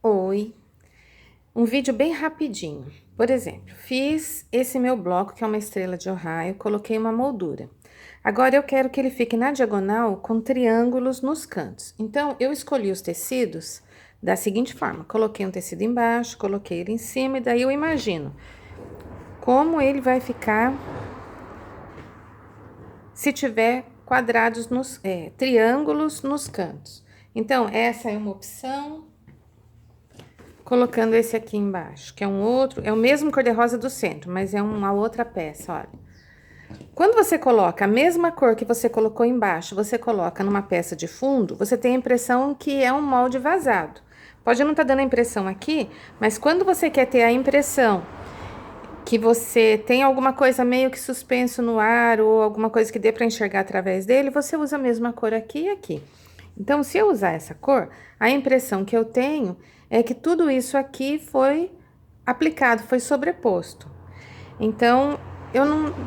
Oi, um vídeo bem rapidinho. Por exemplo, fiz esse meu bloco, que é uma estrela de Ohio, coloquei uma moldura. Agora eu quero que ele fique na diagonal com triângulos nos cantos. Então, eu escolhi os tecidos da seguinte forma: coloquei um tecido embaixo, coloquei ele em cima, e daí eu imagino como ele vai ficar se tiver quadrados triângulos nos cantos. Então, essa é uma opção. Colocando esse aqui embaixo, que é um outro, é o mesmo cor-de-rosa do centro, mas é uma outra peça, olha. Quando você coloca a mesma cor que você colocou embaixo, você coloca numa peça de fundo, você tem a impressão que é um molde vazado. Pode não estar dando a impressão aqui, mas quando você quer ter a impressão que você tem alguma coisa meio que suspenso no ar ou alguma coisa que dê para enxergar através dele, você usa a mesma cor aqui e aqui. Então, se eu usar essa cor, a impressão que eu tenho é que tudo isso aqui foi aplicado, foi sobreposto. Então,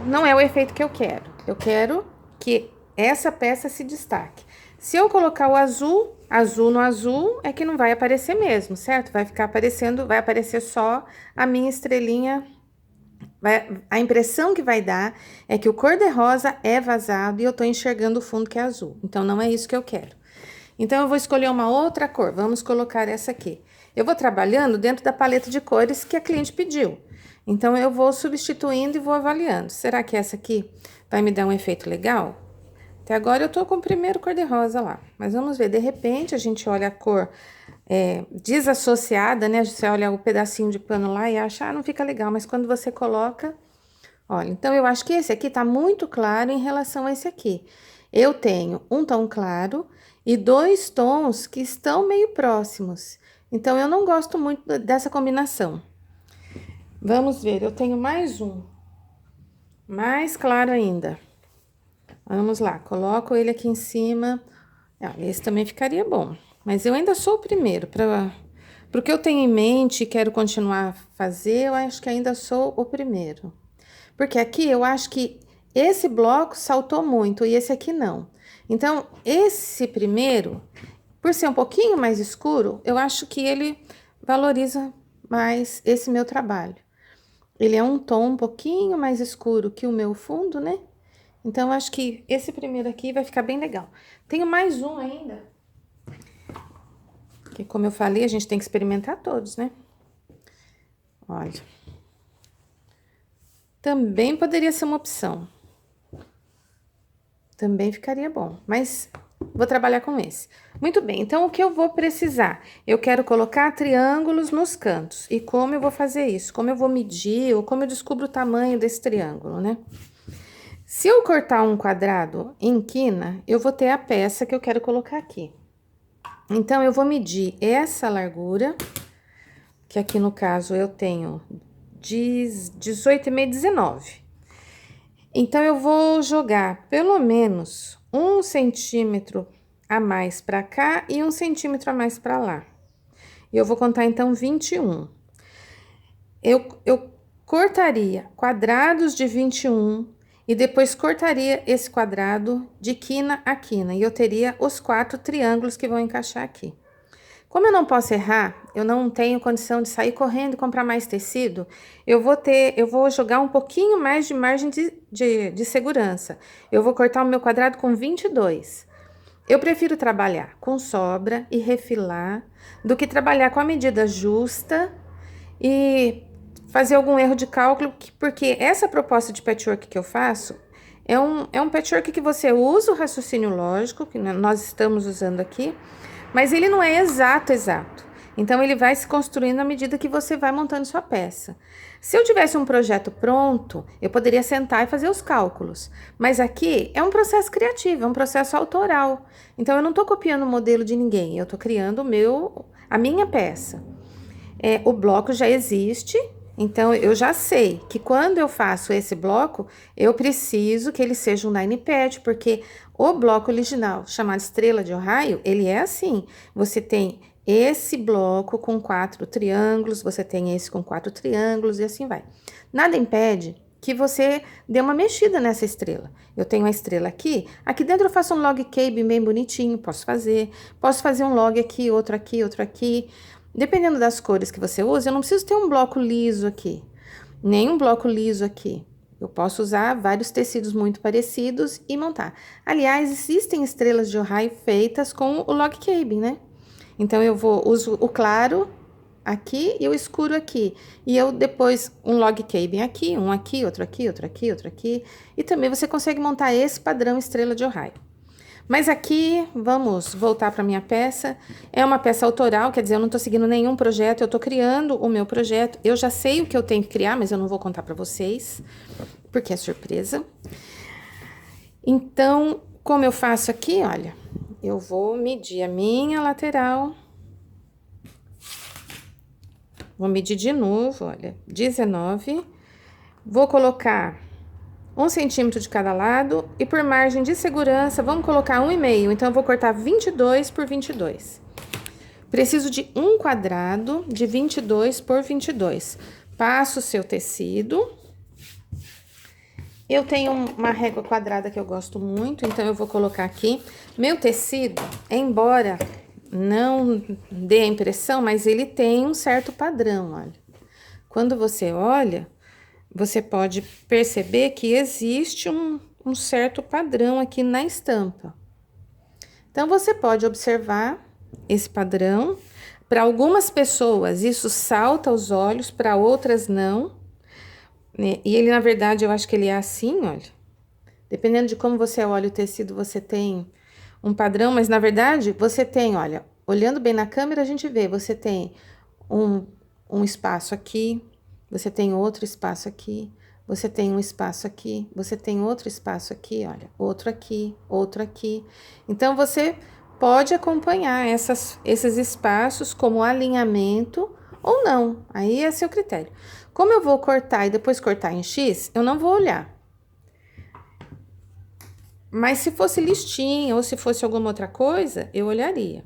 não é o efeito que eu quero. Eu quero que essa peça se destaque. Se eu colocar o azul, azul no azul, é que não vai aparecer mesmo, certo? Vai ficar aparecendo, vai aparecer só a minha estrelinha. A impressão que vai dar é que o cor-de-rosa é vazado e eu tô enxergando o fundo que é azul. Então, não é isso que eu quero. Então, eu vou escolher uma outra cor. Vamos colocar essa aqui. Eu vou trabalhando dentro da paleta de cores que a cliente pediu. Então, eu vou substituindo e vou avaliando. Será que essa aqui vai me dar um efeito legal? Até agora, eu tô com o primeiro cor-de-rosa lá. Mas vamos ver, de repente, a gente olha a cor desassociada, né? Você olha o pedacinho de pano lá e acha, não fica legal. Mas quando você coloca... Olha, então, eu acho que esse aqui tá muito claro em relação a esse aqui. Eu tenho um tom claro e dois tons que estão meio próximos. Então, eu não gosto muito dessa combinação. Vamos ver, eu tenho mais um. Mais claro ainda. Vamos lá, coloco ele aqui em cima. Esse também ficaria bom. Mas eu ainda sou o primeiro. Para o que eu tenho em mente e quero continuar a fazer, eu acho que ainda sou o primeiro. Porque aqui eu acho que esse bloco saltou muito e esse aqui não. Então, esse primeiro, por ser um pouquinho mais escuro, eu acho que ele valoriza mais esse meu trabalho. Ele é um tom um pouquinho mais escuro que o meu fundo, né? Então, eu acho que esse primeiro aqui vai ficar bem legal. Tenho mais um ainda. Que, como eu falei, a gente tem que experimentar todos, né? Olha. Também poderia ser uma opção. Também ficaria bom, mas vou trabalhar com esse. Muito bem, então o que eu vou precisar? Eu quero colocar triângulos nos cantos. E como eu vou fazer isso? Como eu vou medir ou como eu descubro o tamanho desse triângulo, né? Se eu cortar um quadrado em quina, eu vou ter a peça que eu quero colocar aqui. Então, eu vou medir essa largura, que aqui no caso eu tenho 18,5, 19. Então, eu vou jogar pelo menos 1 centímetro a mais para cá e 1 centímetro a mais para lá. E eu vou contar, então, 21. Eu cortaria quadrados de 21 e depois cortaria esse quadrado de quina a quina. E eu teria os 4 triângulos que vão encaixar aqui. Como eu não posso errar, eu não tenho condição de sair correndo e comprar mais tecido, eu vou jogar um pouquinho mais de margem de segurança. Eu vou cortar o meu quadrado com 22. Eu prefiro trabalhar com sobra e refilar do que trabalhar com a medida justa e fazer algum erro de cálculo, porque essa proposta de patchwork que eu faço é um patchwork que você usa o raciocínio lógico, que nós estamos usando aqui, mas ele não é exato. Então, ele vai se construindo à medida que você vai montando sua peça. Se eu tivesse um projeto pronto, eu poderia sentar e fazer os cálculos. Mas aqui é um processo criativo, é um processo autoral. Então, eu não estou copiando o modelo de ninguém, eu estou criando a minha peça. O bloco já existe, então eu já sei que quando eu faço esse bloco, eu preciso que ele seja um line pad, porque o bloco original, chamado Estrela de Ohio, ele é assim. Você tem esse bloco com 4 triângulos, você tem esse com 4 triângulos e assim vai. Nada impede que você dê uma mexida nessa estrela. Eu tenho a estrela aqui dentro eu faço um log cabin bem bonitinho, posso fazer um log aqui, outro aqui, outro aqui. Dependendo das cores que você usa, eu não preciso ter um bloco liso aqui, nem um bloco liso aqui. Eu posso usar vários tecidos muito parecidos e montar. Aliás, existem estrelas de Ojai feitas com o log cabin, né? Então, uso o claro aqui e o escuro aqui. E eu depois um log cabin aqui, um aqui, outro aqui, outro aqui, outro aqui. E também você consegue montar esse padrão estrela de Ojai. Mas aqui, vamos voltar para minha peça. É uma peça autoral, quer dizer, eu não estou seguindo nenhum projeto, eu estou criando o meu projeto. Eu já sei o que eu tenho que criar, mas eu não vou contar para vocês, porque é surpresa. Então, como eu faço aqui, olha, eu vou medir a minha lateral. Vou medir de novo, olha, 19. Vou colocar 1 centímetro de cada lado e por margem de segurança, vamos colocar 1,5. Então, eu vou cortar 22 por 22. Preciso de um quadrado de 22 por 22. Passo o seu tecido. Eu tenho uma régua quadrada que eu gosto muito, então eu vou colocar aqui. Meu tecido, embora não dê a impressão, mas ele tem um certo padrão, olha. Quando você olha, você pode perceber que existe um certo padrão aqui na estampa. Então, você pode observar esse padrão. Para algumas pessoas, isso salta aos olhos, para outras não. E ele, na verdade, eu acho que ele é assim, olha. Dependendo de como você olha o tecido, você tem um padrão, mas na verdade, você tem, olha, olhando bem na câmera, a gente vê, você tem um espaço aqui, você tem outro espaço aqui, você tem um espaço aqui, você tem outro espaço aqui, olha, outro aqui, outro aqui. Então, você pode acompanhar esses espaços como alinhamento ou não, aí é seu critério. Como eu vou cortar e depois cortar em X, eu não vou olhar. Mas se fosse listinha ou se fosse alguma outra coisa, eu olharia.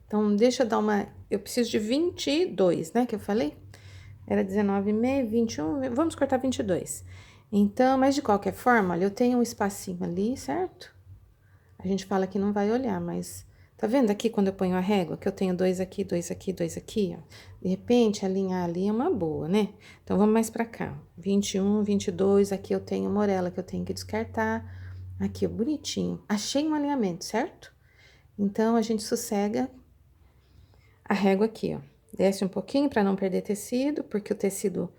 Então, deixa eu dar uma... Eu preciso de 22, né, que eu falei? Era 19,5, 21, vamos cortar 22. Então, mas de qualquer forma, olha, eu tenho um espacinho ali, certo? A gente fala que não vai olhar, mas... Tá vendo aqui quando eu ponho a régua? Que eu tenho 2 aqui, 2 aqui, 2 aqui, ó. De repente, alinhar ali é uma boa, né? Então, vamos mais pra cá. 21, 22, aqui eu tenho morela que eu tenho que descartar. Aqui, ó, bonitinho. Achei um alinhamento, certo? Então, a gente sossega a régua aqui, ó. Desce um pouquinho para não perder tecido, porque o tecido...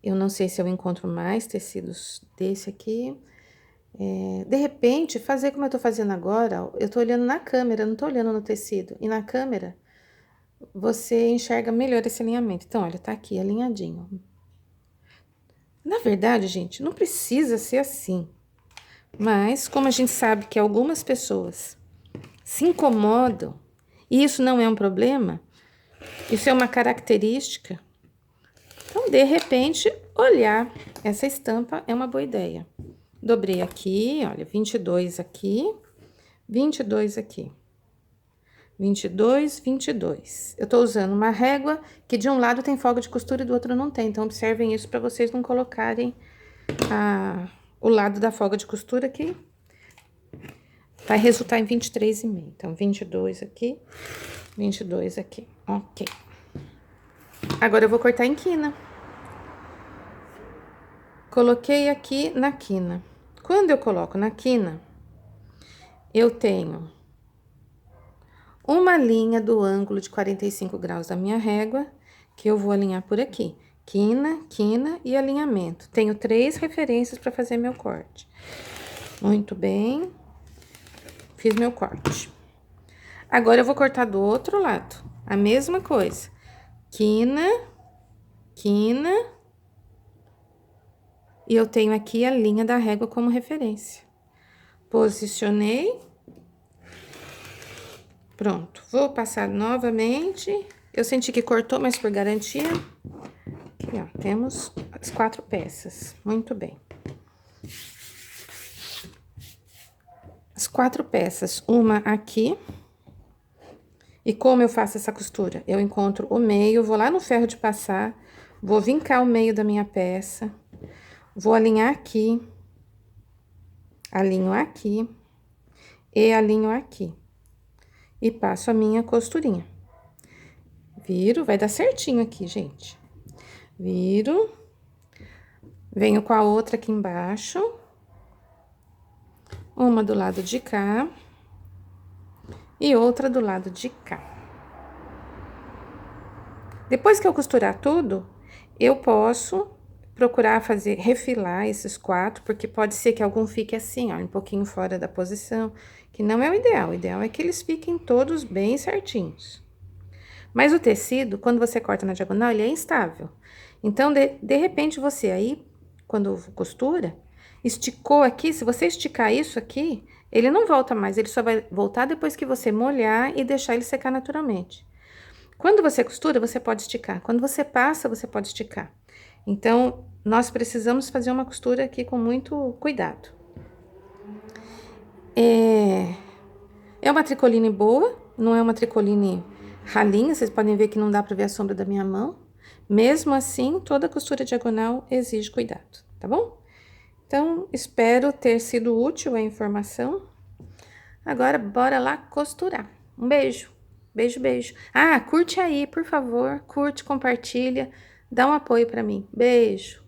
Eu não sei se eu encontro mais tecidos desse aqui. De repente, fazer como eu tô fazendo agora, ó, eu tô olhando na câmera, não tô olhando no tecido. E na câmera, você enxerga melhor esse alinhamento. Então, olha, tá aqui, alinhadinho. Na verdade, gente, não precisa ser assim. Mas, como a gente sabe que algumas pessoas se incomodam, e isso não é um problema, isso é uma característica. Então, de repente, olhar essa estampa é uma boa ideia. Dobrei aqui, olha, 22 aqui, 22 aqui. 22, 22. Eu tô usando uma régua que de um lado tem folga de costura e do outro não tem. Então, observem isso para vocês não colocarem o lado da folga de costura aqui. Vai resultar em 23,5. Então, 22 aqui, 22 aqui. Ok. Agora, eu vou cortar em quina. Coloquei aqui na quina. Quando eu coloco na quina, eu tenho uma linha do ângulo de 45 graus da minha régua, que eu vou alinhar por aqui. Quina, quina e alinhamento. Tenho 3 referências para fazer meu corte. Muito bem. Fiz meu corte. Agora, eu vou cortar do outro lado. A mesma coisa. Quina, quina. E eu tenho aqui a linha da régua como referência. Posicionei. Pronto. Vou passar novamente. Eu senti que cortou, mas por garantia. Aqui, ó, temos as 4 peças. Muito bem. As 4 peças, uma aqui. E como eu faço essa costura? Eu encontro o meio, vou lá no ferro de passar, vou vincar o meio da minha peça, vou alinhar aqui, alinho aqui e alinho aqui. E passo a minha costurinha. Viro, vai dar certinho aqui, gente. Viro. Venho com a outra aqui embaixo. Uma do lado de cá. E outra do lado de cá. Depois que eu costurar tudo, eu posso procurar refilar esses 4, porque pode ser que algum fique assim, ó, um pouquinho fora da posição, que não é o ideal. O ideal é que eles fiquem todos bem certinhos. Mas o tecido, quando você corta na diagonal, ele é instável. Então, de repente, você aí, quando costura, esticou aqui, se você esticar isso aqui, ele não volta mais, ele só vai voltar depois que você molhar e deixar ele secar naturalmente. Quando você costura, você pode esticar. Quando você passa, você pode esticar. Então, nós precisamos fazer uma costura aqui com muito cuidado. É uma tricoline boa, não é uma tricoline ralinha, vocês podem ver que não dá para ver a sombra da minha mão. Mesmo assim, toda costura diagonal exige cuidado, tá bom? Então, espero ter sido útil a informação. Agora, bora lá costurar. Um beijo. Beijo, beijo. Ah, curte aí, por favor. Curte, compartilha. Dá um apoio para mim. Beijo.